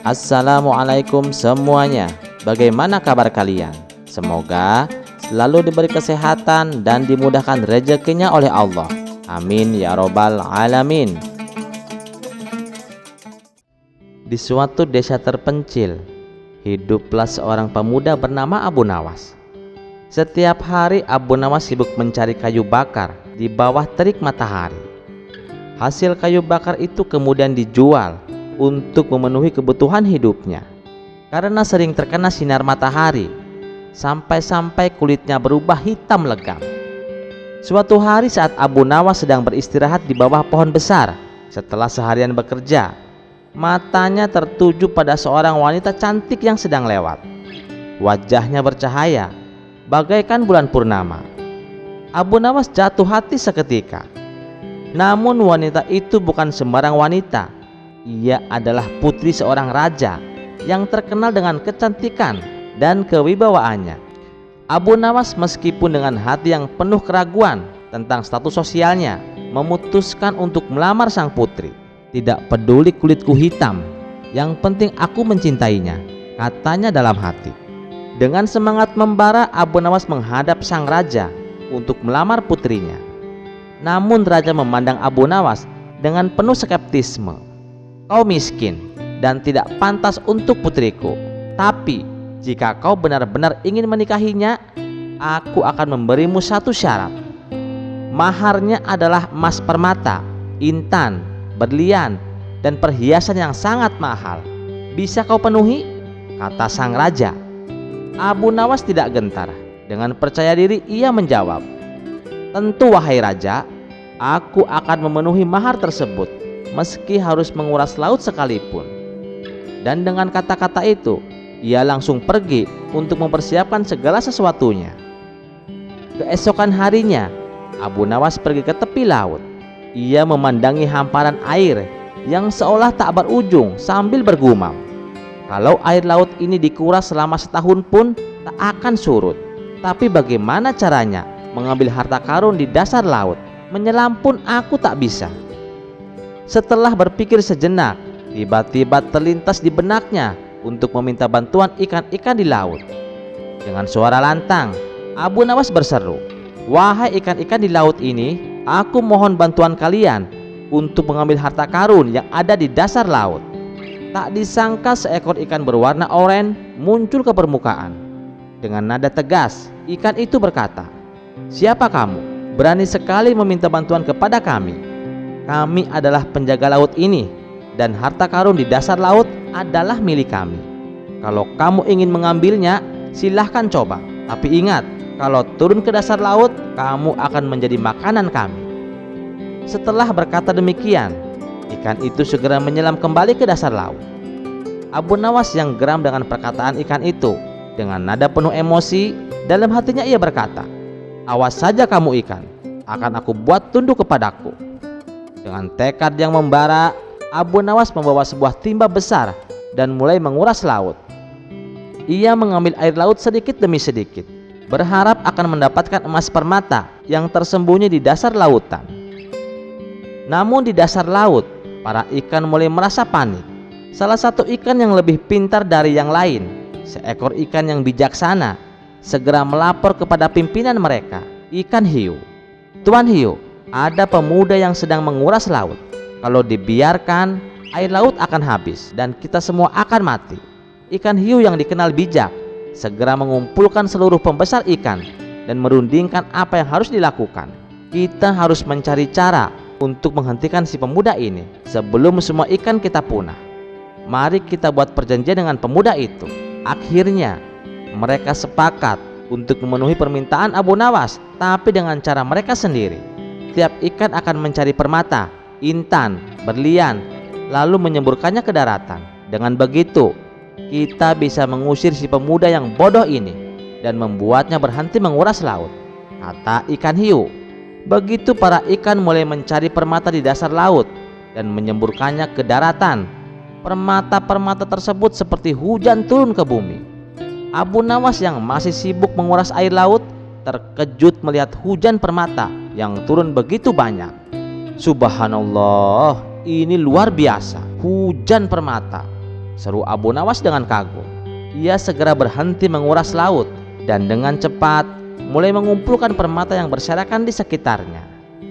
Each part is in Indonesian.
Assalamualaikum semuanya. Bagaimana kabar kalian? Semoga selalu diberi kesehatan dan dimudahkan rezekinya oleh Allah. Amin ya robbal alamin. Di suatu desa terpencil, hiduplah seorang pemuda bernama Abu Nawas. Setiap hari Abu Nawas sibuk mencari kayu bakar di bawah terik matahari. Hasil kayu bakar itu kemudian dijual untuk memenuhi kebutuhan hidupnya. Karena sering terkena sinar matahari, sampai-sampai kulitnya berubah hitam legam. Suatu hari saat Abu Nawas sedang beristirahat di bawah pohon besar, setelah seharian bekerja, matanya tertuju pada seorang wanita cantik yang sedang lewat. Wajahnya bercahaya bagaikan bulan purnama. Abu Nawas jatuh hati seketika. Namun wanita itu bukan sembarang wanita. Ia adalah putri seorang raja yang terkenal dengan kecantikan dan kewibawaannya. Abu Nawas meskipun dengan hati yang penuh keraguan tentang status sosialnya, memutuskan untuk melamar sang putri. Tidak peduli kulitku hitam, yang penting aku mencintainya, katanya dalam hati. Dengan semangat membara, Abu Nawas menghadap sang raja untuk melamar putrinya. Namun raja memandang Abu Nawas dengan penuh skeptisme. Kau miskin dan tidak pantas untuk putriku. Tapi jika kau benar-benar ingin menikahinya, aku akan memberimu satu syarat. Maharnya adalah emas permata, intan, berlian, dan perhiasan yang sangat mahal. Bisa kau penuhi? Kata sang raja. Abu Nawas tidak gentar. Dengan percaya diri ia menjawab, tentu wahai raja, aku akan memenuhi mahar tersebut, meski harus menguras laut sekalipun. Dan dengan kata-kata itu, ia langsung pergi untuk mempersiapkan segala sesuatunya. Keesokan harinya, Abu Nawas pergi ke tepi laut. Ia memandangi hamparan air yang seolah tak berujung sambil bergumam, kalau air laut ini dikuras selama setahun pun tak akan surut. Tapi bagaimana caranya mengambil harta karun di dasar laut? Menyelam pun aku tak bisa. Setelah berpikir sejenak, tiba-tiba terlintas di benaknya untuk meminta bantuan ikan-ikan di laut. Dengan suara lantang, Abu Nawas berseru, wahai ikan-ikan di laut ini, aku mohon bantuan kalian untuk mengambil harta karun yang ada di dasar laut. Tak disangka seekor ikan berwarna oranye muncul ke permukaan. Dengan nada tegas, ikan itu berkata, siapa kamu? Berani sekali meminta bantuan kepada kami. Kami adalah penjaga laut ini, dan harta karun di dasar laut adalah milik kami. Kalau kamu ingin mengambilnya, silahkan coba. Tapi ingat, kalau turun ke dasar laut, kamu akan menjadi makanan kami. Setelah berkata demikian, ikan itu segera menyelam kembali ke dasar laut. Abu Nawas yang geram dengan perkataan ikan itu, dengan nada penuh emosi, dalam hatinya ia berkata, awas saja kamu ikan, akan aku buat tunduk kepadaku. Dengan tekad yang membara, Abu Nawas membawa sebuah timba besar dan mulai menguras laut. Ia mengambil air laut sedikit demi sedikit, berharap akan mendapatkan emas permata yang tersembunyi di dasar lautan. Namun di dasar laut, para ikan mulai merasa panik. Salah satu ikan yang lebih pintar dari yang lain, seekor ikan yang bijaksana, segera melapor kepada pimpinan mereka, ikan hiu. Tuan hiu, ada pemuda yang sedang menguras laut. Kalau dibiarkan, air laut akan habis dan kita semua akan mati. Ikan hiu yang dikenal bijak segera mengumpulkan seluruh pembesar ikan dan merundingkan apa yang harus dilakukan. Kita harus mencari cara untuk menghentikan si pemuda ini sebelum semua ikan kita punah. Mari kita buat perjanjian dengan pemuda itu. Akhirnya mereka sepakat untuk memenuhi permintaan Abu Nawas, tapi dengan cara mereka sendiri. Tiap ikan akan mencari permata, intan, berlian, lalu menyemburkannya ke daratan. Dengan begitu, kita bisa mengusir si pemuda yang bodoh ini dan membuatnya berhenti menguras laut, kata ikan hiu. Begitu para ikan mulai mencari permata di dasar laut dan menyemburkannya ke daratan. Permata-permata tersebut seperti hujan turun ke bumi. Abu Nawas yang masih sibuk menguras air laut terkejut melihat hujan permata yang turun begitu banyak. Subhanallah, ini luar biasa, hujan permata. seru Abu Nawas dengan kagum. Ia segera berhenti menguras laut dan dengan cepat mulai mengumpulkan permata yang berserakan di sekitarnya.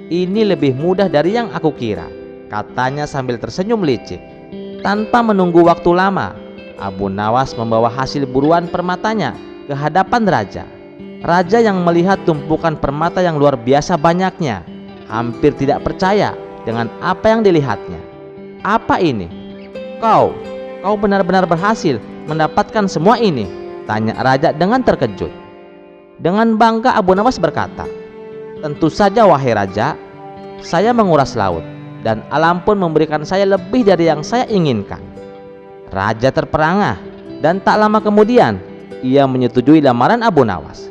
"Ini lebih mudah dari yang aku kira," katanya sambil tersenyum licik. Tanpa menunggu waktu lama, Abu Nawas membawa hasil buruan permatanya ke hadapan raja. Raja yang melihat tumpukan permata yang luar biasa banyaknya hampir tidak percaya dengan apa yang dilihatnya. "Apa ini? Kau benar-benar berhasil mendapatkan semua ini?" tanya raja dengan terkejut. Dengan bangga Abu Nawas berkata, "Tentu saja wahai raja, saya menguras laut dan alam pun memberikan saya lebih dari yang saya inginkan." Raja terperangah dan tak lama kemudian ia menyetujui lamaran Abu Nawas.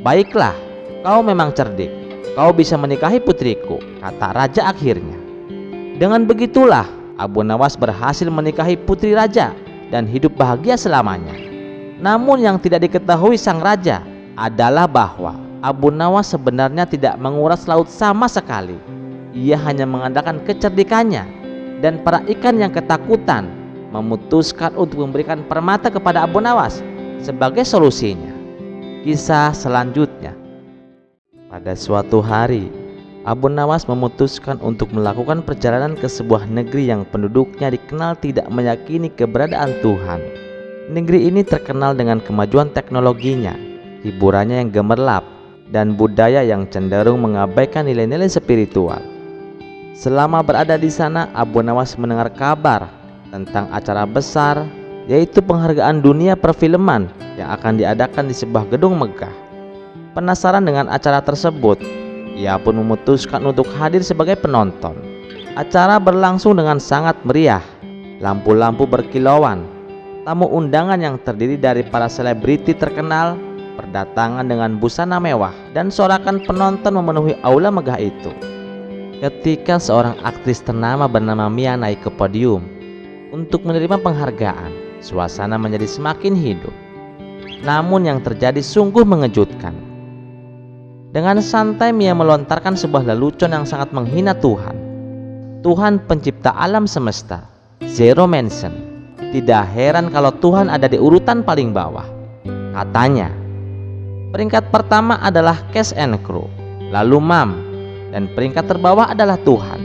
"Baiklah, kau memang cerdik. Kau bisa menikahi putriku," kata raja akhirnya. Dengan begitulah Abu Nawas berhasil menikahi putri raja dan hidup bahagia selamanya. Namun yang tidak diketahui sang raja adalah bahwa Abu Nawas sebenarnya tidak menguras laut sama sekali. Ia hanya mengandalkan kecerdikannya, dan para ikan yang ketakutan memutuskan untuk memberikan permata kepada Abu Nawas sebagai solusinya. Kisah selanjutnya. Pada suatu hari, Abu Nawas memutuskan untuk melakukan perjalanan ke sebuah negeri yang penduduknya dikenal tidak meyakini keberadaan Tuhan. Negeri ini terkenal dengan kemajuan teknologinya, hiburannya yang gemerlap, dan budaya yang cenderung mengabaikan nilai-nilai spiritual. Selama berada di sana, Abu Nawas mendengar kabar tentang acara besar, yaitu penghargaan dunia perfilman yang akan diadakan di sebuah gedung megah. Penasaran dengan acara tersebut, ia pun memutuskan untuk hadir sebagai penonton. Acara berlangsung dengan sangat meriah, lampu-lampu berkilauan, tamu undangan yang terdiri dari para selebriti terkenal berdatangan dengan busana mewah, dan sorakan penonton memenuhi aula megah itu. Ketika seorang aktris ternama bernama Mia naik ke podium untuk menerima penghargaan, suasana menjadi semakin hidup. Namun yang terjadi sungguh mengejutkan. Dengan santai Mia melontarkan sebuah lelucon yang sangat menghina Tuhan. Tuhan pencipta alam semesta, Zero Mention. Tidak heran kalau Tuhan ada di urutan paling bawah, katanya. Peringkat pertama adalah cast and crew, lalu Mam, dan peringkat terbawah adalah Tuhan.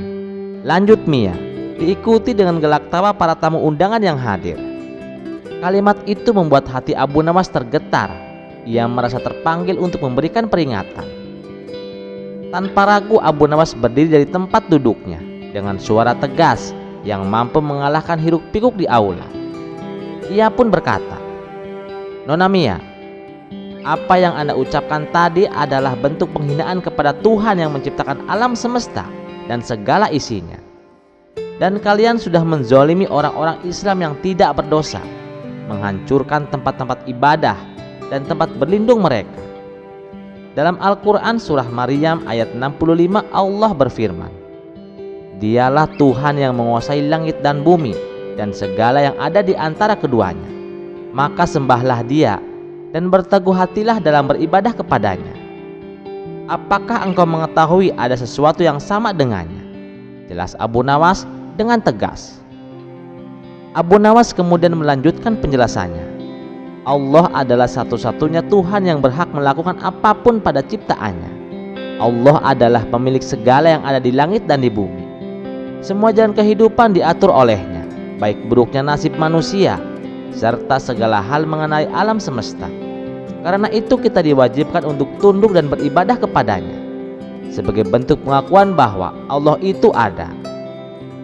Lanjut Mia, diikuti dengan gelak tawa para tamu undangan yang hadir. Kalimat itu membuat hati Abu Nawas tergetar. Ia merasa terpanggil untuk memberikan peringatan. Tanpa ragu Abu Nawas berdiri dari tempat duduknya dengan suara tegas yang mampu mengalahkan hiruk-pikuk di aula. Ia pun berkata, "Nona Mia, apa yang Anda ucapkan tadi adalah bentuk penghinaan kepada Tuhan yang menciptakan alam semesta dan segala isinya. Dan kalian sudah menzolimi orang-orang Islam yang tidak berdosa, menghancurkan tempat-tempat ibadah dan tempat berlindung mereka." Dalam Al-Quran surah Maryam ayat 65 Allah berfirman, "Dialah Tuhan yang menguasai langit dan bumi dan segala yang ada di antara keduanya. Maka sembahlah Dia dan berteguh hatilah dalam beribadah kepadanya. Apakah engkau mengetahui ada sesuatu yang sama dengannya?" Jelas Abu Nawas dengan tegas. Abu Nawas kemudian melanjutkan penjelasannya. Allah adalah satu-satunya Tuhan yang berhak melakukan apapun pada ciptaannya. Allah adalah pemilik segala yang ada di langit dan di bumi. Semua jalan kehidupan diatur olehnya, baik buruknya nasib manusia, serta segala hal mengenai alam semesta. Karena itu kita diwajibkan untuk tunduk dan beribadah kepadanya. Sebagai bentuk pengakuan bahwa Allah itu ada,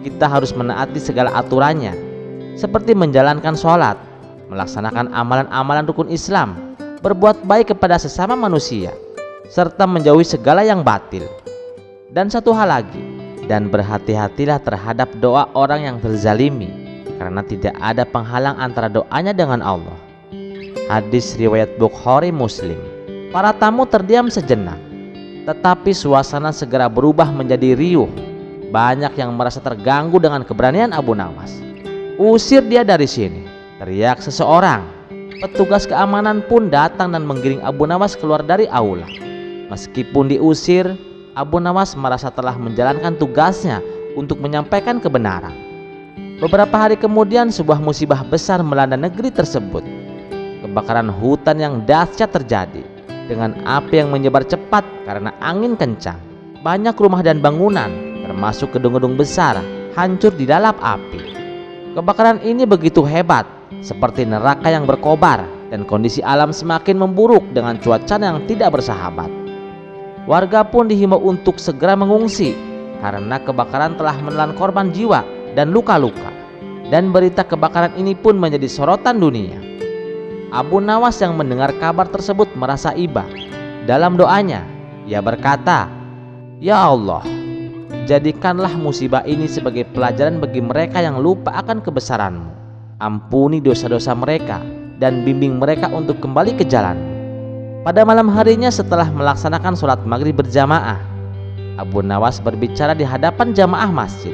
kita harus menaati segala aturannya, seperti menjalankan sholat, melaksanakan amalan-amalan rukun Islam, berbuat baik kepada sesama manusia, serta menjauhi segala yang batil. Dan satu hal lagi, dan berhati-hatilah terhadap doa orang yang terzalimi, karena tidak ada penghalang antara doanya dengan Allah. Hadis riwayat Bukhari Muslim. Para tamu terdiam sejenak, tetapi suasana segera berubah menjadi riuh. Banyak yang merasa terganggu dengan keberanian Abu Nawas. "Usir dia dari sini," teriak seseorang. Petugas keamanan pun datang dan menggiring Abu Nawas keluar dari aula. Meskipun diusir, Abu Nawas merasa telah menjalankan tugasnya untuk menyampaikan kebenaran. Beberapa hari kemudian sebuah musibah besar melanda negeri tersebut. Kebakaran hutan yang dahsyat terjadi dengan api yang menyebar cepat karena angin kencang. Banyak rumah dan bangunan, termasuk gedung-gedung besar, hancur di dalam api. Kebakaran ini begitu hebat, seperti neraka yang berkobar, dan kondisi alam semakin memburuk dengan cuaca yang tidak bersahabat. Warga pun dihimbau untuk segera mengungsi karena kebakaran telah menelan korban jiwa dan luka-luka. Dan berita kebakaran ini pun menjadi sorotan dunia. Abu Nawas yang mendengar kabar tersebut merasa iba. Dalam doanya, ia berkata, "Ya Allah, jadikanlah musibah ini sebagai pelajaran bagi mereka yang lupa akan kebesaran-Mu. Ampuni dosa-dosa mereka dan bimbing mereka untuk kembali ke jalan-Mu." Pada malam harinya setelah melaksanakan sholat maghrib berjamaah, Abu Nawas berbicara di hadapan jamaah masjid.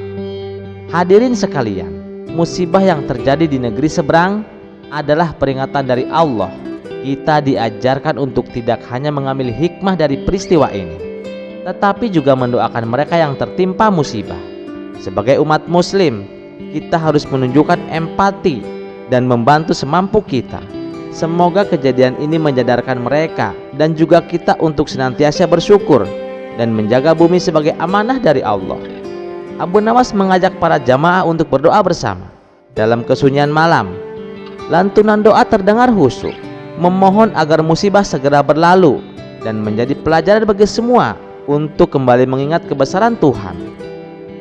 "Hadirin sekalian, musibah yang terjadi di negeri seberang adalah peringatan dari Allah. Kita diajarkan untuk tidak hanya mengambil hikmah dari peristiwa ini, tetapi juga mendoakan mereka yang tertimpa musibah. Sebagai umat muslim, kita harus menunjukkan empati dan membantu semampu kita. Semoga kejadian ini menyadarkan mereka dan juga kita untuk senantiasa bersyukur dan menjaga bumi sebagai amanah dari Allah." Abu Nawas mengajak para jamaah untuk berdoa bersama. Dalam kesunyian malam, lantunan doa terdengar khusyuk, memohon agar musibah segera berlalu dan menjadi pelajaran bagi semua untuk kembali mengingat kebesaran Tuhan.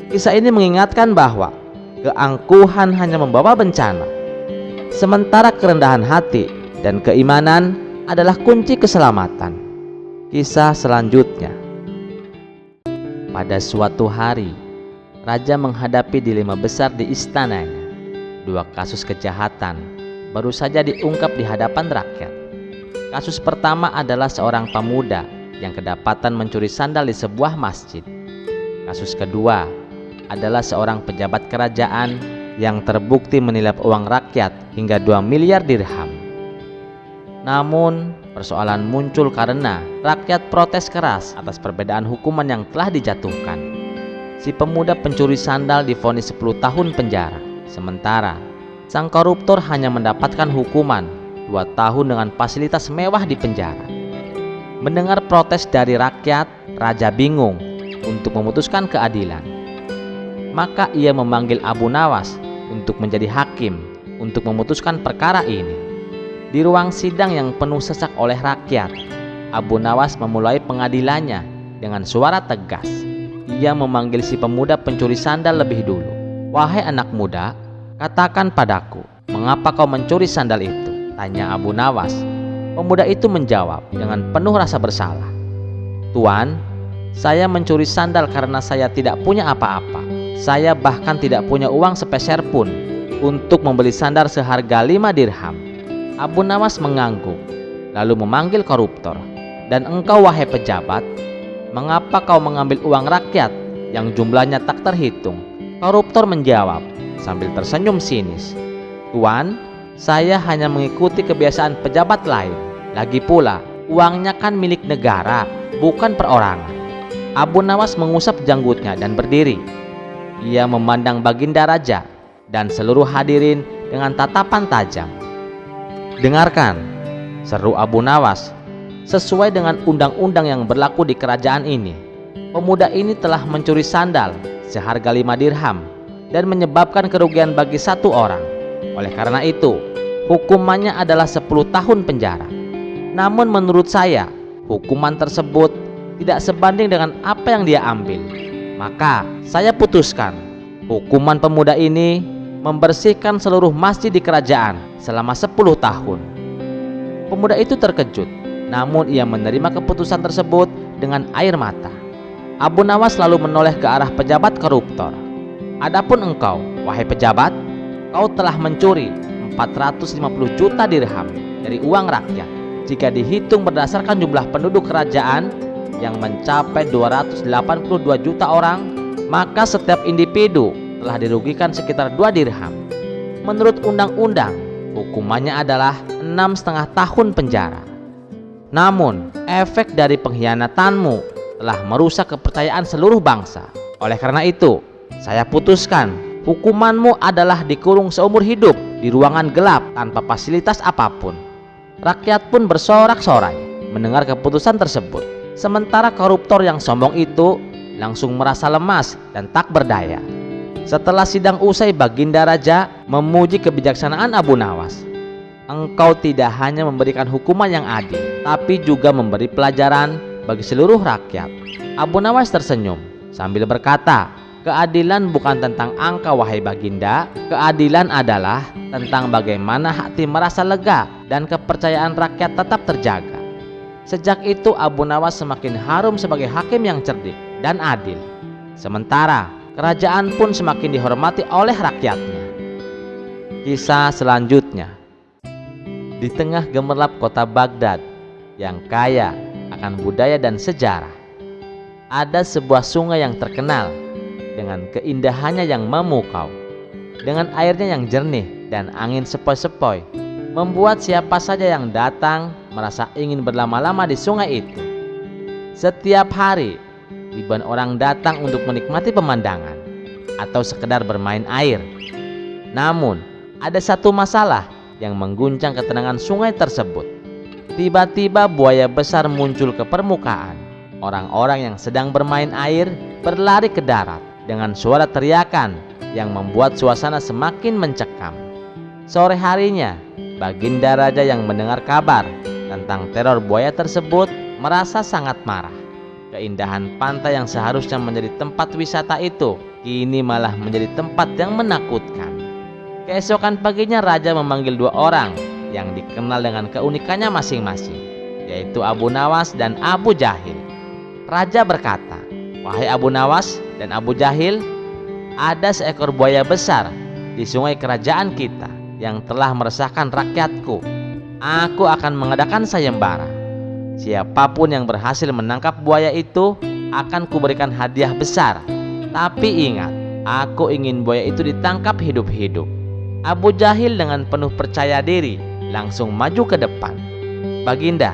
Kisah ini mengingatkan bahwa keangkuhan hanya membawa bencana, sementara kerendahan hati dan keimanan adalah kunci keselamatan. Kisah selanjutnya. Pada suatu hari, raja menghadapi dilema besar di istananya. Dua kasus kejahatan baru saja diungkap di hadapan rakyat. Kasus pertama adalah seorang pemuda yang kedapatan mencuri sandal di sebuah masjid. Kasus kedua adalah seorang pejabat kerajaan yang terbukti menilap uang rakyat hingga 2 miliar dirham. Namun, persoalan muncul karena rakyat protes keras atas perbedaan hukuman yang telah dijatuhkan. Si pemuda pencuri sandal divonis 10 tahun penjara, sementara sang koruptor hanya mendapatkan hukuman 2 tahun dengan fasilitas mewah di penjara. Mendengar protes dari rakyat, raja bingung untuk memutuskan keadilan. Maka ia memanggil Abu Nawas untuk menjadi hakim untuk memutuskan perkara ini. Di ruang sidang yang penuh sesak oleh rakyat, Abu Nawas memulai pengadilannya dengan suara tegas. Ia memanggil si pemuda pencuri sandal lebih dulu. "Wahai anak muda, katakan padaku, mengapa kau mencuri sandal itu?" tanya Abu Nawas. Pemuda itu menjawab dengan penuh rasa bersalah. "Tuan, saya mencuri sandal karena saya tidak punya apa-apa. Saya bahkan tidak punya uang sepeser pun untuk membeli sandal seharga 5 dirham." Abu Nawas mengangguk, lalu memanggil koruptor. "Dan engkau wahai pejabat, mengapa kau mengambil uang rakyat yang jumlahnya tak terhitung?" Koruptor menjawab sambil tersenyum sinis, "Tuan, saya hanya mengikuti kebiasaan pejabat lain. Lagi pula, uangnya kan milik negara, bukan perorangan." Abu Nawas mengusap janggutnya dan berdiri. Ia memandang baginda raja dan seluruh hadirin dengan tatapan tajam. "Dengarkan," seru Abu Nawas. "Sesuai dengan undang-undang yang berlaku di kerajaan ini, pemuda ini telah mencuri sandal seharga 5 dirham dan menyebabkan kerugian bagi 1 orang. Oleh karena itu, hukumannya adalah 10 tahun penjara. Namun menurut saya, hukuman tersebut tidak sebanding dengan apa yang dia ambil. Maka saya putuskan, hukuman pemuda ini membersihkan seluruh masjid di kerajaan selama 10 tahun. Pemuda itu terkejut, namun ia menerima keputusan tersebut dengan air mata. Abu Nawas lalu menoleh ke arah pejabat koruptor. "Adapun engkau, wahai pejabat, kau telah mencuri 450 juta dirham dari uang rakyat. Jika dihitung berdasarkan jumlah penduduk kerajaan yang mencapai 282 juta orang, maka setiap individu telah dirugikan sekitar 2 dirham. Menurut undang-undang, hukumannya adalah 6,5 tahun penjara. Namun, efek dari pengkhianatanmu telah merusak kepercayaan seluruh bangsa. Oleh karena itu, saya putuskan Hukumanmu adalah dikurung seumur hidup di ruangan gelap tanpa fasilitas apapun. Rakyat pun bersorak-sorai mendengar keputusan tersebut. Sementara koruptor yang sombong itu langsung merasa lemas dan tak berdaya. Setelah sidang usai, Baginda Raja memuji kebijaksanaan Abu Nawas. Engkau tidak hanya memberikan hukuman yang adil, tapi juga memberi pelajaran bagi seluruh rakyat. Abu Nawas tersenyum sambil berkata, keadilan bukan tentang angka wahai Baginda. Keadilan adalah tentang bagaimana hati merasa lega dan kepercayaan rakyat tetap terjaga. Sejak itu Abu Nawas semakin harum sebagai hakim yang cerdik dan adil. Sementara kerajaan pun semakin dihormati oleh rakyatnya. Kisah selanjutnya. Di tengah gemerlap kota Baghdad yang kaya akan budaya dan sejarah, ada sebuah sungai yang terkenal dengan keindahannya yang memukau. Dengan airnya yang jernih dan angin sepoi-sepoi, membuat siapa saja yang datang merasa ingin berlama-lama di sungai itu. Setiap hari, ribuan orang datang untuk menikmati pemandangan atau sekedar bermain air. Namun, ada satu masalah yang mengguncang ketenangan sungai tersebut. Tiba-tiba buaya besar muncul ke permukaan. Orang-orang yang sedang bermain air berlari ke darat dengan suara teriakan yang membuat suasana semakin mencekam. Sore harinya, Baginda Raja yang mendengar kabar tentang teror buaya tersebut merasa sangat marah. Keindahan pantai yang seharusnya menjadi tempat wisata itu kini malah menjadi tempat yang menakutkan. Keesokan paginya Raja memanggil dua orang yang dikenal dengan keunikannya masing-masing, yaitu Abu Nawas dan Abu Jahil. Raja berkata, wahai Abu Nawas dan Abu Jahil, ada seekor buaya besar di sungai kerajaan kita yang telah meresahkan rakyatku. Aku akan mengadakan sayembara. Siapapun yang berhasil menangkap buaya itu akan kuberikan hadiah besar. Tapi ingat, aku ingin buaya itu ditangkap hidup-hidup. Abu Jahil dengan penuh percaya diri langsung maju ke depan. Baginda,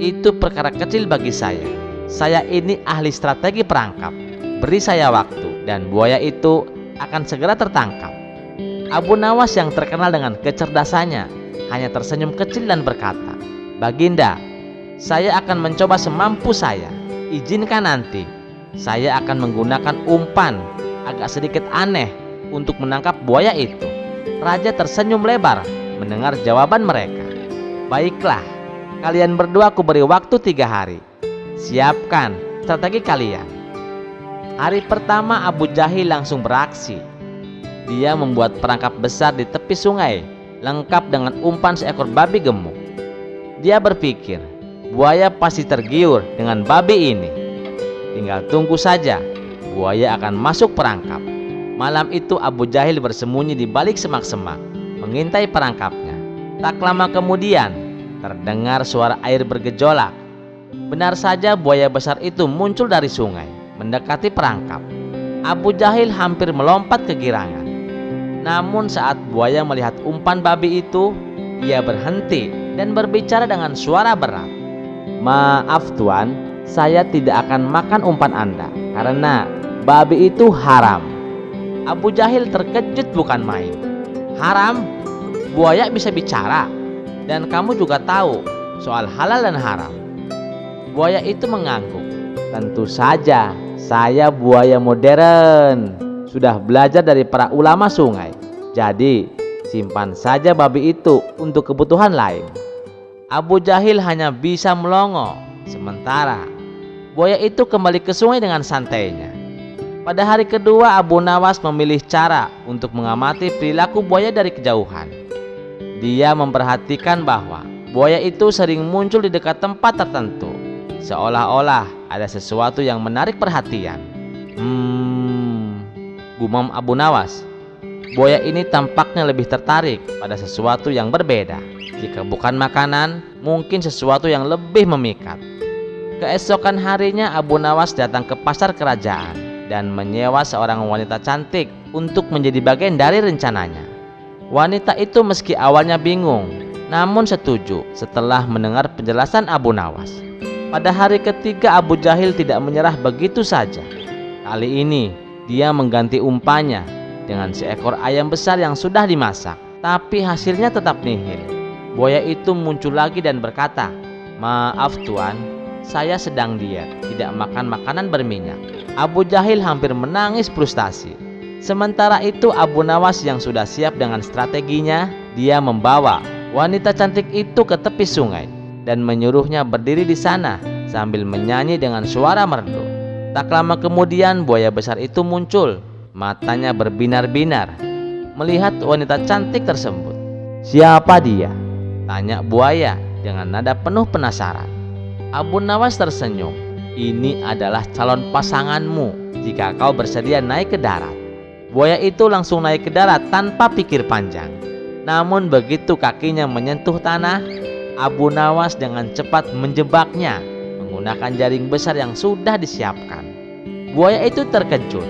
itu perkara kecil bagi saya. Saya ini ahli strategi perangkap. Beri saya waktu dan buaya itu akan segera tertangkap. Abu Nawas yang terkenal dengan kecerdasannya hanya tersenyum kecil dan berkata, Baginda, saya akan mencoba semampu saya. Izinkan nanti saya akan menggunakan umpan agak sedikit aneh untuk menangkap buaya itu. Raja tersenyum lebar mendengar jawaban mereka. Baiklah, kalian berdua aku beri waktu 3 hari. Siapkan strategi kalian. Hari pertama Abu Jahil langsung beraksi. Dia membuat perangkap besar di tepi sungai, lengkap dengan umpan seekor babi gemuk. Dia berpikir, buaya pasti tergiur dengan babi ini. Tinggal tunggu saja, buaya akan masuk perangkap. Malam itu Abu Jahil bersembunyi di balik semak-semak, mengintai perangkapnya. Tak lama kemudian, terdengar suara air bergejolak. Benar saja buaya besar itu muncul dari sungai, mendekati perangkap. Abu Jahil hampir melompat kegirangan. Namun saat buaya melihat umpan babi itu, ia berhenti dan berbicara dengan suara berat. Maaf tuan, saya tidak akan makan umpan Anda karena babi itu haram. Abu Jahil terkejut bukan main. Haram? Buaya bisa bicara? Dan kamu juga tahu soal halal dan haram? Buaya itu mengangguk. Tentu saja, saya buaya modern. Sudah belajar dari para ulama sungai. Jadi, simpan saja babi itu untuk kebutuhan lain. Abu Jahil hanya bisa melongo. Sementara, buaya itu kembali ke sungai dengan santainya. Pada hari kedua, Abu Nawas memilih cara untuk mengamati perilaku buaya dari kejauhan. Dia memperhatikan bahwa buaya itu sering muncul di dekat tempat tertentu, seolah-olah ada sesuatu yang menarik perhatian. Gumam Abu Nawas, buaya ini tampaknya lebih tertarik pada sesuatu yang berbeda. Jika bukan makanan, mungkin sesuatu yang lebih memikat. Keesokan harinya Abu Nawas datang ke pasar kerajaan dan menyewa seorang wanita cantik untuk menjadi bagian dari rencananya. Wanita itu meski awalnya bingung, namun setuju setelah mendengar penjelasan Abu Nawas. Pada hari ketiga Abu Jahil tidak menyerah begitu saja. Kali ini dia mengganti umpannya dengan seekor ayam besar yang sudah dimasak. Tapi hasilnya tetap nihil. Buaya itu muncul lagi dan berkata, "Maaf Tuan, saya sedang diet, tidak makan makanan berminyak." Abu Jahil hampir menangis frustasi. Sementara itu Abu Nawas yang sudah siap dengan strateginya, dia membawa wanita cantik itu ke tepi sungai dan menyuruhnya berdiri di sana sambil menyanyi dengan suara merdu. Tak lama kemudian buaya besar itu muncul. Matanya berbinar-binar melihat wanita cantik tersebut. "Siapa dia?" tanya buaya dengan nada penuh penasaran. Abu Nawas tersenyum. "Ini adalah calon pasanganmu jika kau bersedia naik ke darat." Buaya itu langsung naik ke darat tanpa pikir panjang. Namun begitu kakinya menyentuh tanah, Abu Nawas dengan cepat menjebaknya menggunakan jaring besar yang sudah disiapkan. Buaya itu terkejut.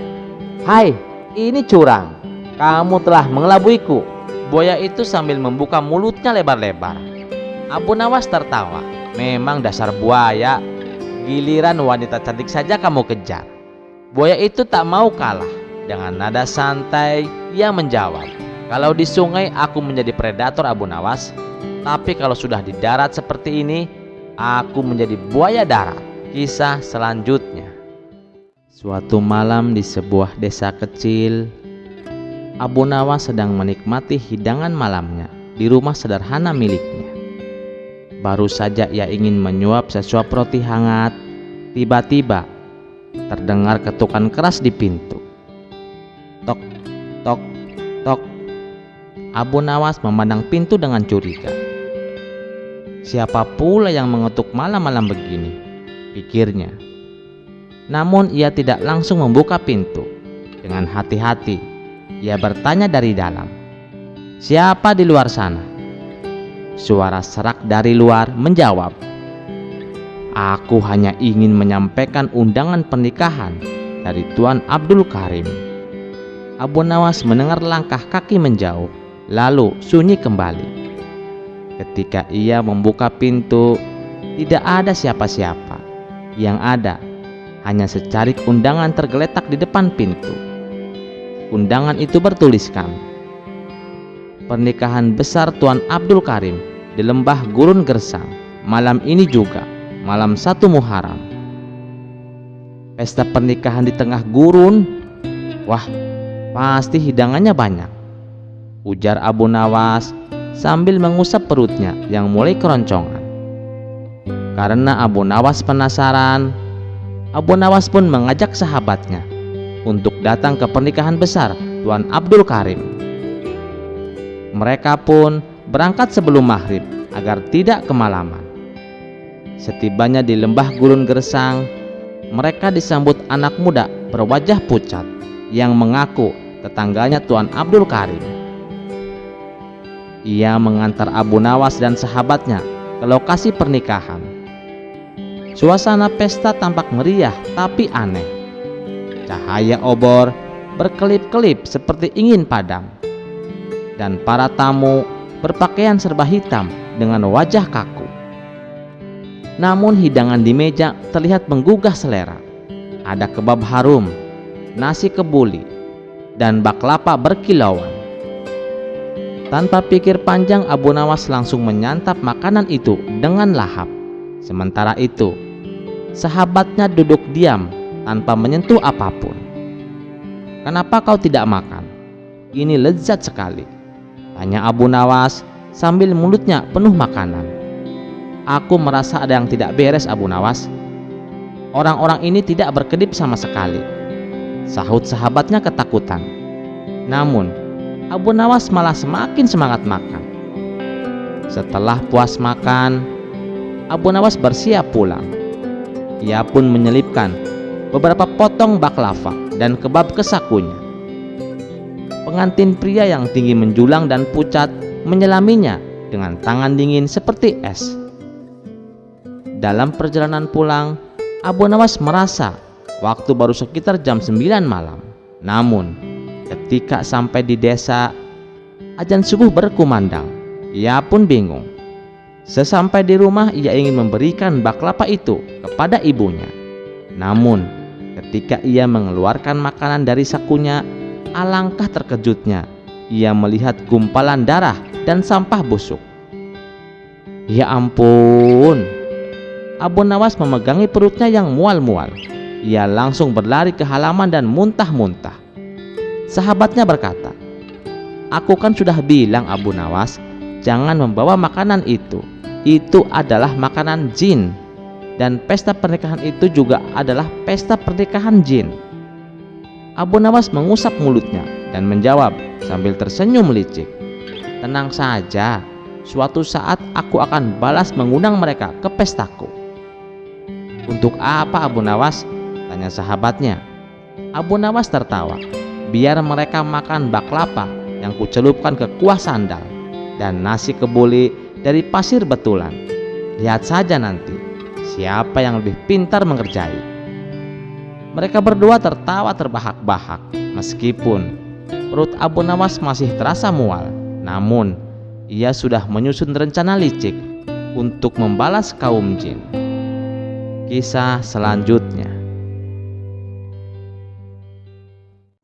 "Hai, ini curang. Kamu telah mengelabuiku." Buaya itu sambil membuka mulutnya lebar-lebar. Abu Nawas tertawa. "Memang dasar buaya, giliran wanita cantik saja kamu kejar." Buaya itu tak mau kalah. Dengan nada santai, ia menjawab, "Kalau di sungai aku menjadi predator Abu Nawas, tapi kalau sudah di darat seperti ini, aku menjadi buaya darat." Kisah selanjutnya. Suatu malam di sebuah desa kecil, Abu Nawas sedang menikmati hidangan malamnya di rumah sederhana miliknya. Baru saja ia ingin menyuap sesuap roti hangat, tiba-tiba terdengar ketukan keras di pintu. Tok, tok, tok. Abu Nawas memandang pintu dengan curiga. "Siapa pula yang mengetuk malam-malam begini?" pikirnya. Namun ia tidak langsung membuka pintu. Dengan hati-hati ia bertanya dari dalam, "Siapa di luar sana?" Suara serak dari luar menjawab, "Aku hanya ingin menyampaikan undangan pernikahan dari Tuan Abdul Karim." Abu Nawas mendengar langkah kaki menjauh, lalu sunyi kembali. Ketika ia membuka pintu, tidak ada siapa-siapa. Yang ada hanya secarik undangan tergeletak di depan pintu. Undangan itu bertuliskan, "Pernikahan besar Tuan Abdul Karim di Lembah Gurun Gersang, malam ini juga, malam 1 Muharram." Pesta pernikahan di tengah gurun? Wah, pasti hidangannya banyak, ujar Abu Nawas sambil mengusap perutnya yang mulai keroncongan. Karena Abu Nawas penasaran, Abu Nawas pun mengajak sahabatnya untuk datang ke pernikahan besar Tuan Abdul Karim. Mereka pun berangkat sebelum maghrib agar tidak kemalaman. Setibanya di Lembah Gurun Gersang, mereka disambut anak muda berwajah pucat yang mengaku tetangganya Tuan Abdul Karim. Ia mengantar Abu Nawas dan sahabatnya ke lokasi pernikahan. Suasana pesta tampak meriah tapi aneh. Cahaya obor berkelip-kelip seperti ingin padam, dan para tamu berpakaian serba hitam dengan wajah kaku. Namun hidangan di meja terlihat menggugah selera. Ada kebab harum, nasi kebuli, dan baklava berkilauan. Tanpa pikir panjang, Abu Nawas langsung menyantap makanan itu dengan lahap. Sementara itu, sahabatnya duduk diam tanpa menyentuh apapun. "Kenapa kau tidak makan? Ini lezat sekali," tanya Abu Nawas sambil mulutnya penuh makanan. "Aku merasa ada yang tidak beres Abu Nawas. Orang-orang ini tidak berkedip sama sekali," sahut sahabatnya ketakutan. Namun Abu Nawas malah semakin semangat makan. Setelah puas makan, Abu Nawas bersiap pulang. Ia pun menyelipkan beberapa potong baklava dan kebab ke sakunya. Pengantin pria yang tinggi menjulang dan pucat menyelaminya dengan tangan dingin seperti es. Dalam perjalanan pulang, Abu Nawas merasa waktu baru sekitar jam 9 malam. Namun ketika sampai di desa, azan subuh berkumandang. Ia pun bingung. Sesampai di rumah, ia ingin memberikan baklava itu kepada ibunya. Namun ketika ia mengeluarkan makanan dari sakunya, Alangkah terkejutnya ia melihat gumpalan darah dan sampah busuk. Ya ampun! Abu Nawas memegangi perutnya yang mual-mual. Ia langsung berlari ke halaman dan muntah-muntah. Sahabatnya berkata, "Aku kan sudah bilang Abu Nawas, jangan membawa makanan itu. Itu adalah makanan jin. Dan pesta pernikahan itu juga adalah pesta pernikahan jin." Abu Nawas mengusap mulutnya dan menjawab sambil tersenyum licik, "Tenang saja, suatu saat aku akan balas mengundang mereka ke pestaku." "Untuk apa Abu Nawas?" tanya sahabatnya. Abu Nawas tertawa. "Biar mereka makan baklava yang kucelupkan ke kuah sandal dan nasi kebuli dari pasir betulan. Lihat saja nanti siapa yang lebih pintar mengerjai." Mereka berdua tertawa terbahak-bahak. Meskipun perut Abu Nawas masih terasa mual, namun ia sudah menyusun rencana licik untuk membalas kaum jin. Kisah selanjutnya.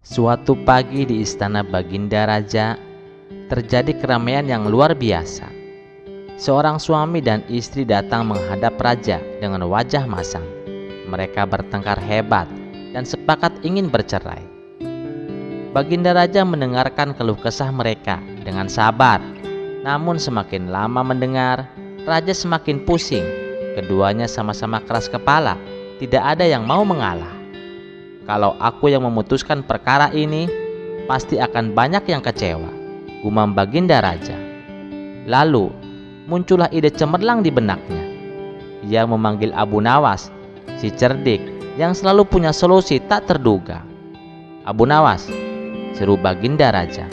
Suatu pagi di istana Baginda Raja terjadi keramaian yang luar biasa. Seorang suami dan istri datang menghadap raja dengan wajah masam. Mereka bertengkar hebat dan sepakat ingin bercerai. Baginda Raja mendengarkan keluh kesah mereka dengan sabar. Namun semakin lama mendengar, raja semakin pusing. Keduanya sama-sama keras kepala, tidak ada yang mau mengalah. "Kalau aku yang memutuskan perkara ini, pasti akan banyak yang kecewa," gumam Baginda Raja. Lalu muncullah ide cemerlang di benaknya. Ia memanggil Abu Nawas, si cerdik yang selalu punya solusi tak terduga. "Abu Nawas," seru Baginda Raja,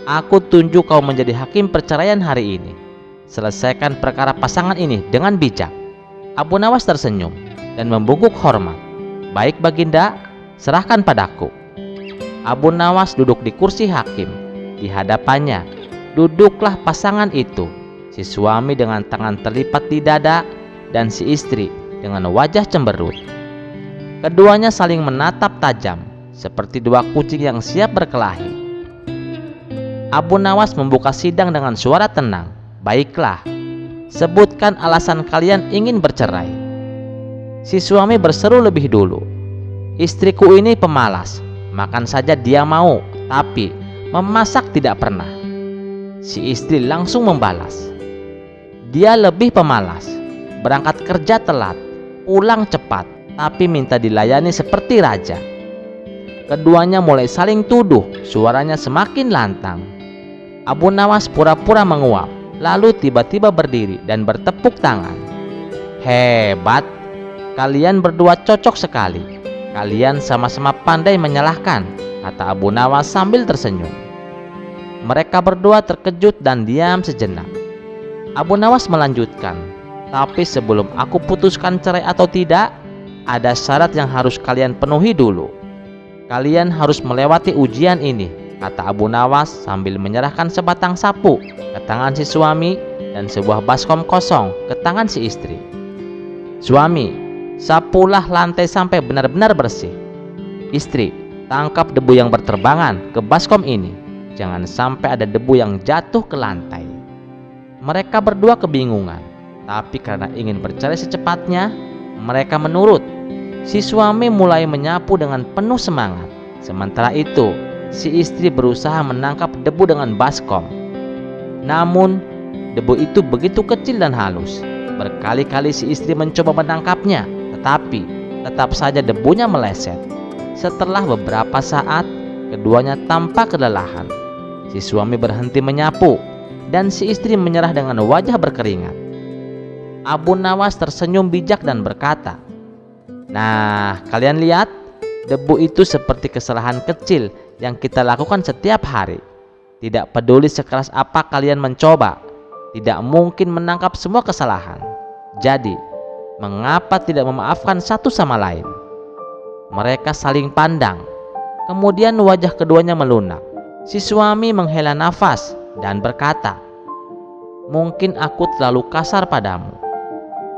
"aku tunjuk kau menjadi hakim perceraian hari ini. Selesaikan perkara pasangan ini dengan bijak." Abu Nawas tersenyum dan membungkuk hormat. "Baik Baginda, serahkan padaku." Abu Nawas duduk di kursi hakim. Di hadapannya duduklah pasangan itu, si suami dengan tangan terlipat di dada dan si istri dengan wajah cemberut. Keduanya saling menatap tajam seperti dua kucing yang siap berkelahi. Abu Nawas membuka sidang dengan suara tenang. "Baiklah, sebutkan alasan kalian ingin bercerai." Si suami berseru lebih dulu, "Istriku ini pemalas, makan saja dia mau, tapi memasak tidak pernah." Si istri langsung membalas, "Dia lebih pemalas, berangkat kerja telat, pulang cepat, tapi minta dilayani seperti raja." Keduanya mulai saling tuduh, suaranya semakin lantang. Abu Nawas pura-pura menguap, lalu tiba-tiba berdiri dan bertepuk tangan. "Hebat, kalian berdua cocok sekali. Kalian sama-sama pandai menyalahkan," kata Abu Nawas sambil tersenyum. Mereka berdua terkejut dan diam sejenak. Abu Nawas melanjutkan, "Tapi sebelum aku putuskan cerai atau tidak, ada syarat yang harus kalian penuhi dulu. Kalian harus melewati ujian ini," kata Abu Nawas sambil menyerahkan sebatang sapu ke tangan si suami dan sebuah baskom kosong ke tangan si istri. "Suami, sapulah lantai sampai benar-benar bersih. Istri, tangkap debu yang berterbangan ke baskom ini. Jangan sampai ada debu yang jatuh ke lantai." Mereka berdua kebingungan, tapi karena ingin bercerai secepatnya, mereka menurut. Si suami mulai menyapu dengan penuh semangat. Sementara itu, si istri berusaha menangkap debu dengan baskom. Namun, debu itu begitu kecil dan halus. Berkali-kali si istri mencoba menangkapnya, tetapi tetap saja debunya meleset. Setelah beberapa saat, keduanya tampak kelelahan. Si suami berhenti menyapu dan si istri menyerah dengan wajah berkeringat. Abu Nawas tersenyum bijak dan berkata, "Nah, kalian lihat, debu itu seperti kesalahan kecil yang kita lakukan setiap hari. Tidak peduli sekeras apa kalian mencoba, tidak mungkin menangkap semua kesalahan. Jadi, mengapa tidak memaafkan satu sama lain?" Mereka saling pandang. Kemudian wajah keduanya melunak. Si suami menghela nafas dan berkata, "Mungkin aku terlalu kasar padamu."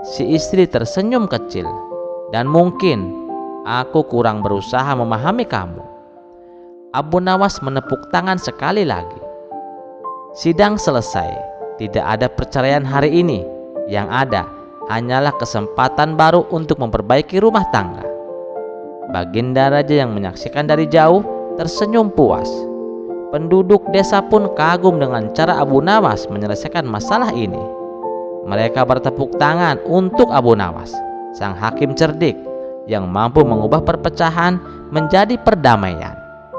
Si istri tersenyum kecil, "Dan mungkin aku kurang berusaha memahami kamu." Abu Nawas menepuk tangan sekali lagi. Sidang selesai. Tidak ada perceraian hari ini. Yang ada hanyalah kesempatan baru untuk memperbaiki rumah tangga. Baginda Raja yang menyaksikan dari jauh tersenyum puas. Penduduk desa pun kagum dengan cara Abu Nawas menyelesaikan masalah ini. Mereka bertepuk tangan untuk Abu Nawas, sang hakim cerdik yang mampu mengubah perpecahan menjadi perdamaian.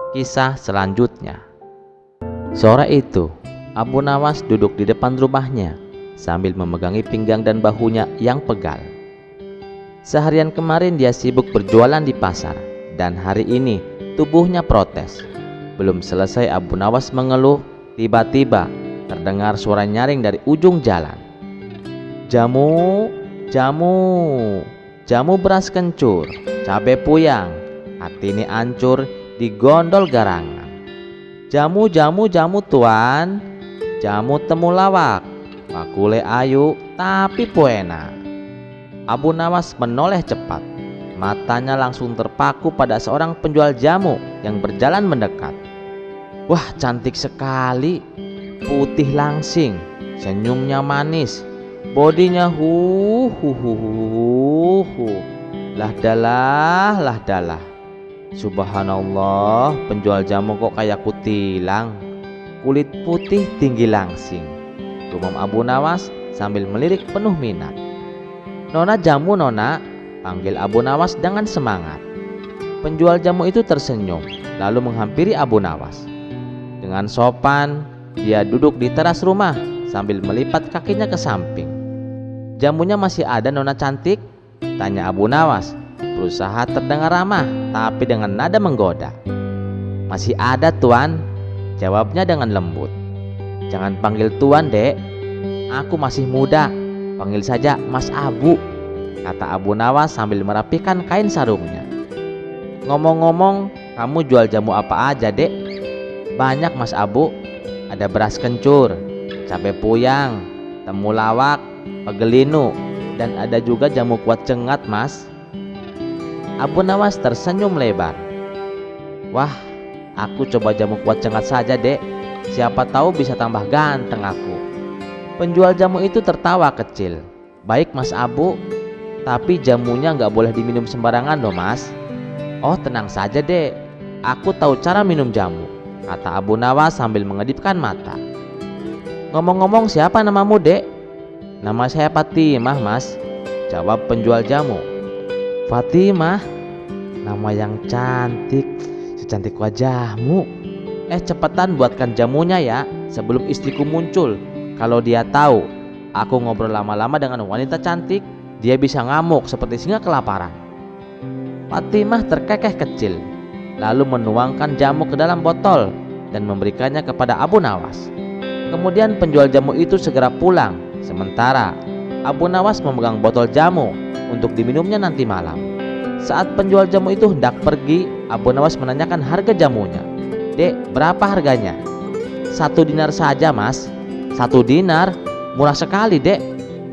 Kisah selanjutnya. Sore itu, Abu Nawas duduk di depan rumahnya sambil memegangi pinggang dan bahunya yang pegal. Seharian kemarin dia sibuk berjualan di pasar, dan hari ini tubuhnya protes. Belum selesai Abu Nawas mengeluh, tiba-tiba terdengar suara nyaring dari ujung jalan. Jamu, jamu, jamu beras kencur, cabe puyang, hati ini ancur di gondol garangan. Jamu, jamu, jamu tuan, jamu temulawak, makule ayu tapi poena. Abu Nawas menoleh cepat. Matanya langsung terpaku pada seorang penjual jamu yang berjalan mendekat. Wah, cantik sekali, putih langsing, senyumnya manis, bodinya lah dalah. Subhanallah, penjual jamu kok kayak kutilang, kulit putih tinggi langsing, gumam Abu Nawas sambil melirik penuh minat. Nona jamu nona, panggil Abu Nawas dengan semangat. Penjual jamu itu tersenyum lalu menghampiri Abu Nawas. Dengan sopan, dia duduk di teras rumah sambil melipat kakinya ke samping. Jamunya masih ada nona cantik? Tanya Abu Nawas, berusaha terdengar ramah tapi dengan nada menggoda. Masih ada tuan, jawabnya dengan lembut. Jangan panggil tuan dek, aku masih muda, panggil saja Mas Abu, kata Abu Nawas sambil merapikan kain sarungnya. Ngomong-ngomong, kamu jual jamu apa aja dek? Banyak Mas Abu, ada beras kencur, cabai puyang, temulawak, pegelinu, dan ada juga jamu kuat cengat Mas. Abu Nawas tersenyum lebar. Wah, aku coba jamu kuat cengat saja dek, siapa tahu bisa tambah ganteng aku. Penjual jamu itu tertawa kecil. Baik Mas Abu, tapi jamunya nggak boleh diminum sembarangan loh Mas. Oh tenang saja dek, aku tahu cara minum jamu, kata Abu Nawas sambil mengedipkan mata. Ngomong-ngomong, siapa namamu dek? Nama saya Fatimah Mas, jawab penjual jamu. Fatimah, nama yang cantik, secantik wajahmu. Cepetan buatkan jamunya ya, sebelum istriku muncul. Kalau dia tahu aku ngobrol lama-lama dengan wanita cantik, dia bisa ngamuk seperti singa kelaparan. Fatimah terkekeh kecil, lalu menuangkan jamu ke dalam botol dan memberikannya kepada Abu Nawas. Kemudian penjual jamu itu segera pulang, sementara Abu Nawas memegang botol jamu untuk diminumnya nanti malam. Saat penjual jamu itu hendak pergi, Abu Nawas menanyakan harga jamunya. Dek, berapa harganya? 1 dinar saja Mas. 1 dinar? Murah sekali dek,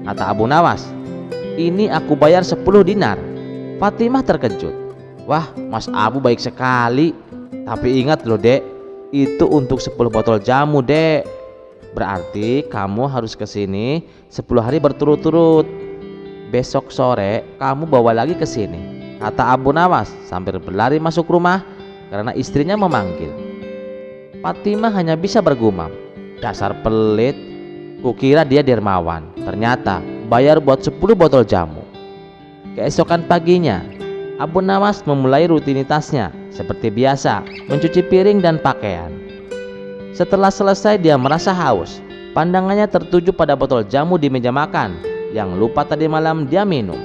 kata Abu Nawas. Ini aku bayar 10 dinar. Fatimah terkejut. Wah, Mas Abu baik sekali. Tapi ingat loh dek, itu untuk 10 botol jamu dek. Berarti kamu harus kesini 10 hari berturut-turut. Besok sore kamu bawa lagi ke sini, kata Abu Nawas sambil berlari masuk rumah karena istrinya memanggil. Fatimah hanya bisa bergumam, dasar pelit, kukira dia dermawan, ternyata bayar buat 10 botol jamu. Keesokan paginya, Abu Nawas memulai rutinitasnya seperti biasa, mencuci piring dan pakaian. Setelah selesai dia merasa haus. Pandangannya tertuju pada botol jamu di meja makan yang lupa tadi malam dia minum.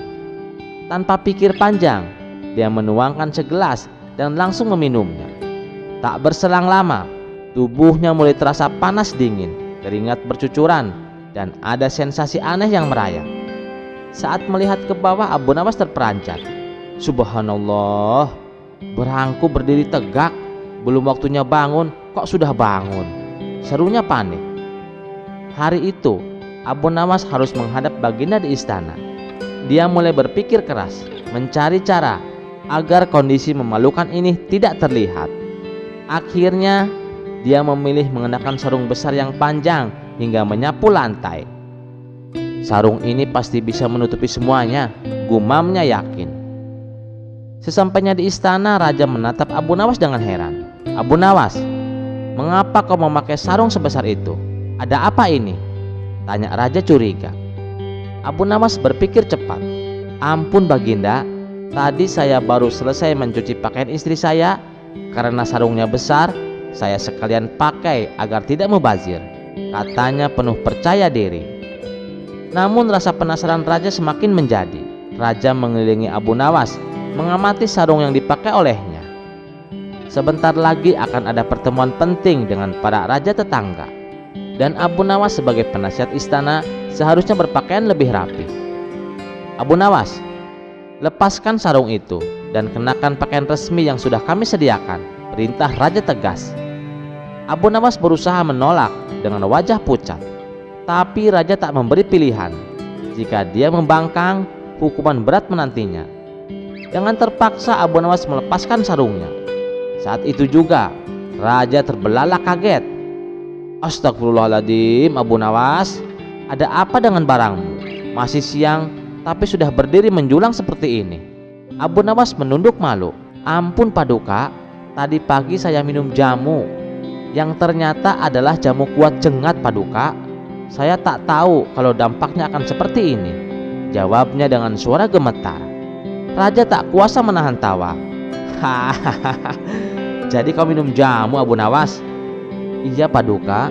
Tanpa pikir panjang, dia menuangkan segelas dan langsung meminumnya. Tak berselang lama, tubuhnya mulai terasa panas dingin, keringat bercucuran, dan ada sensasi aneh yang merayap. Saat melihat ke bawah, Abu Nawas terperanjat. Subhanallah, berangku berdiri tegak, belum waktunya bangun kok sudah bangun, serunya panik. Hari itu Abu Nawas harus menghadap baginda di istana. Dia mulai berpikir keras, mencari cara agar kondisi memalukan ini tidak terlihat. Akhirnya dia memilih mengenakan sarung besar yang panjang hingga menyapu lantai. Sarung ini pasti bisa menutupi semuanya, gumamnya yakin. Sesampainya di istana, raja menatap Abu Nawas dengan heran. "Abu Nawas, mengapa kau memakai sarung sebesar itu? Ada apa ini?" tanya raja curiga. Abu Nawas berpikir cepat. "Ampun Baginda, tadi saya baru selesai mencuci pakaian istri saya. Karena sarungnya besar, saya sekalian pakai agar tidak mubazir," katanya penuh percaya diri. Namun rasa penasaran raja semakin menjadi. Raja mengelilingi Abu Nawas, mengamati sarung yang dipakai olehnya. Sebentar lagi akan ada pertemuan penting dengan para raja tetangga, dan Abu Nawas sebagai penasihat istana seharusnya berpakaian lebih rapi. "Abu Nawas, lepaskan sarung itu dan kenakan pakaian resmi yang sudah kami sediakan," perintah raja tegas. Abu Nawas berusaha menolak dengan wajah pucat, tapi raja tak memberi pilihan. Jika dia membangkang, hukuman berat menantinya. Dengan terpaksa Abu Nawas melepaskan sarungnya. Saat itu juga raja terbelalak kaget. "Astagfirullahaladzim, Abu Nawas, ada apa dengan barangmu? Masih siang tapi sudah berdiri menjulang seperti ini." Abu Nawas menunduk malu. "Ampun Paduka, tadi pagi saya minum jamu yang ternyata adalah jamu kuat jengat Paduka. Saya tak tahu kalau dampaknya akan seperti ini," jawabnya dengan suara gemetar. Raja tak kuasa menahan tawa. "Hahaha, jadi kau minum jamu Abu Nawas?" "Iya Paduka."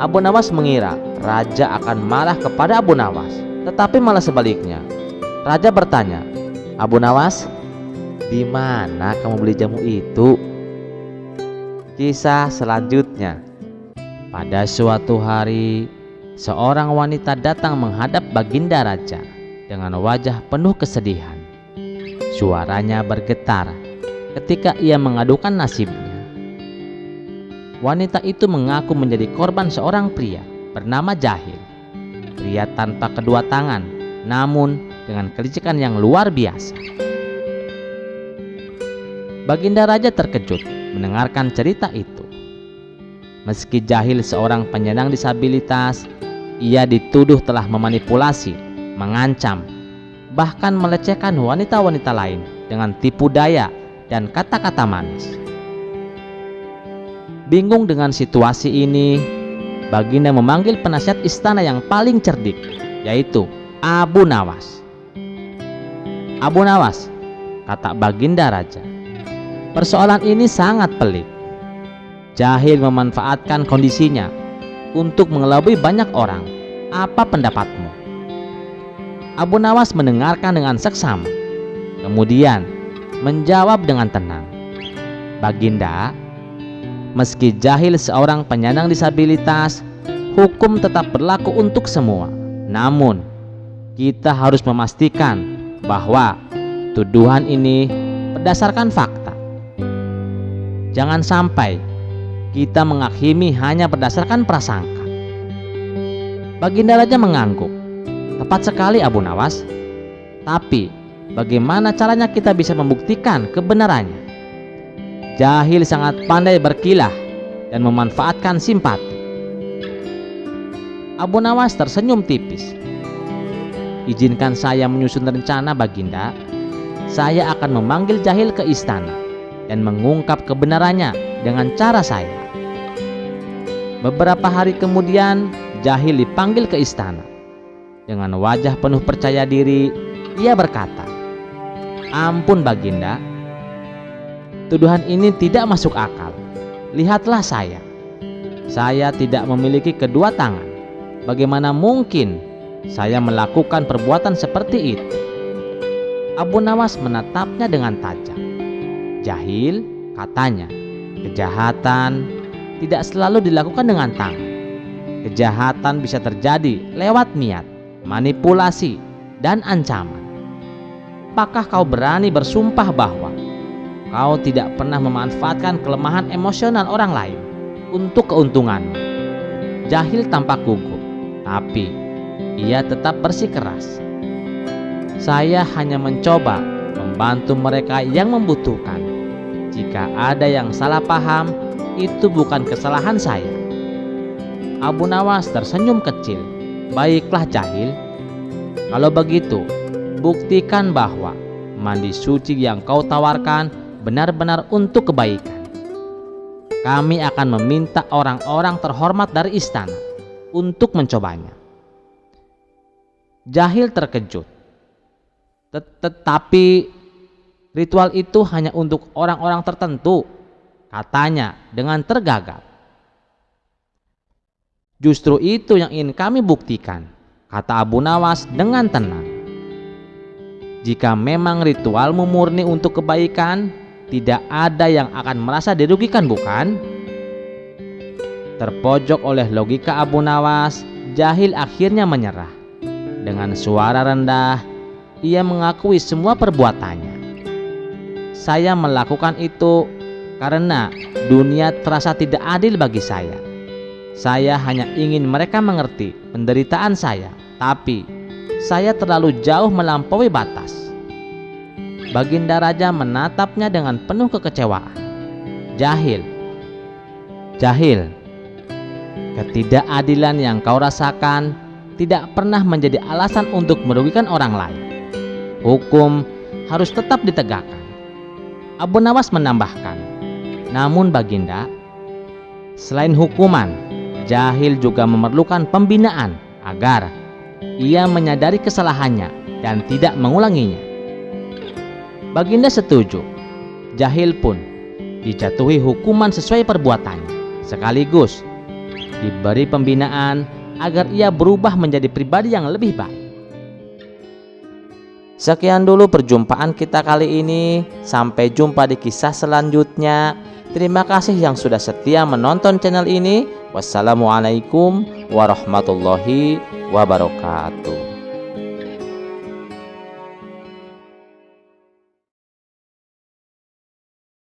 Abu Nawas mengira raja akan marah kepada Abu Nawas, tetapi malah sebaliknya. Raja bertanya, "Abu Nawas, di mana kamu beli jamu itu?" Kisah selanjutnya. Pada suatu hari, seorang wanita datang menghadap Baginda Raja dengan wajah penuh kesedihan. Suaranya bergetar ketika ia mengadukan nasibnya. Wanita itu mengaku menjadi korban seorang pria bernama Jahil. Pria tanpa kedua tangan, namun dengan kelicikan yang luar biasa. Baginda Raja terkejut mendengarkan cerita itu. Meski Jahil seorang penyandang disabilitas, ia dituduh telah memanipulasi, mengancam, bahkan melecehkan wanita-wanita lain dengan tipu daya dan kata-kata manis. Bingung dengan situasi ini, Baginda memanggil penasihat istana yang paling cerdik, yaitu Abu Nawas. "Abu Nawas," kata Baginda Raja, "persoalan ini sangat pelik. Jahil memanfaatkan kondisinya untuk mengelabui banyak orang. Apa pendapatmu?" Abu Nawas mendengarkan dengan seksama, kemudian menjawab dengan tenang, "Baginda, meski Jahil seorang penyandang disabilitas, hukum tetap berlaku untuk semua. Namun, kita harus memastikan bahwa tuduhan ini berdasarkan fakta. Jangan sampai kita menghakimi hanya berdasarkan prasangka." Baginda Raja mengangguk. "Tepat sekali Abu Nawas. Tapi bagaimana caranya kita bisa membuktikan kebenarannya? Jahil sangat pandai berkilah dan memanfaatkan simpati." Abu Nawas tersenyum tipis. "Izinkan saya menyusun rencana Baginda. Saya akan memanggil Jahil ke istana dan mengungkap kebenarannya dengan cara saya." Beberapa hari kemudian, Jahil dipanggil ke istana. Dengan wajah penuh percaya diri, ia berkata, "Ampun Baginda, tuduhan ini tidak masuk akal. Lihatlah saya. Saya tidak memiliki kedua tangan. Bagaimana mungkin saya melakukan perbuatan seperti itu?" Abu Nawas menatapnya dengan tajam. "Jahil," katanya, "kejahatan tidak selalu dilakukan dengan tangan. Kejahatan bisa terjadi lewat niat, manipulasi, dan ancaman. Apakah kau berani bersumpah bahwa kau tidak pernah memanfaatkan kelemahan emosional orang lain untuk keuntunganmu?" Jahil tampak gugup, tapi ia tetap bersikeras. "Saya hanya mencoba membantu mereka yang membutuhkan. Jika ada yang salah paham, itu bukan kesalahan saya. Abu Nawas tersenyum kecil. Baiklah Jahil, kalau begitu buktikan bahwa mandi suci yang kau tawarkan benar-benar untuk kebaikan. Kami akan meminta orang-orang terhormat dari istana untuk mencobanya. Jahil terkejut. Tetapi ritual itu hanya untuk orang-orang tertentu, katanya dengan tergagap. Justru itu yang ingin kami buktikan, kata Abu Nawas dengan tenang. Jika memang ritualmu murni untuk kebaikan, tidak ada yang akan merasa dirugikan, bukan? Terpojok oleh logika Abu Nawas, Jahil akhirnya menyerah. Dengan suara rendah, ia mengakui semua perbuatannya. Saya melakukan itu karena dunia terasa tidak adil bagi saya. Saya hanya ingin mereka mengerti penderitaan saya, tapi saya terlalu jauh melampaui batas. Baginda Raja menatapnya dengan penuh kekecewaan. Jahil, ketidakadilan yang kau rasakan tidak pernah menjadi alasan untuk merugikan orang lain. Hukum harus tetap ditegakkan. Abu Nawas menambahkan, namun Baginda, selain hukuman, Jahil juga memerlukan pembinaan agar ia menyadari kesalahannya dan tidak mengulanginya. Baginda setuju. Jahil pun dijatuhi hukuman sesuai perbuatannya, sekaligus diberi pembinaan agar ia berubah menjadi pribadi yang lebih baik. Sekian dulu perjumpaan kita kali ini. Sampai jumpa di kisah selanjutnya. Terima kasih yang sudah setia menonton channel ini. Wassalamualaikum warahmatullahi wabarakatuh.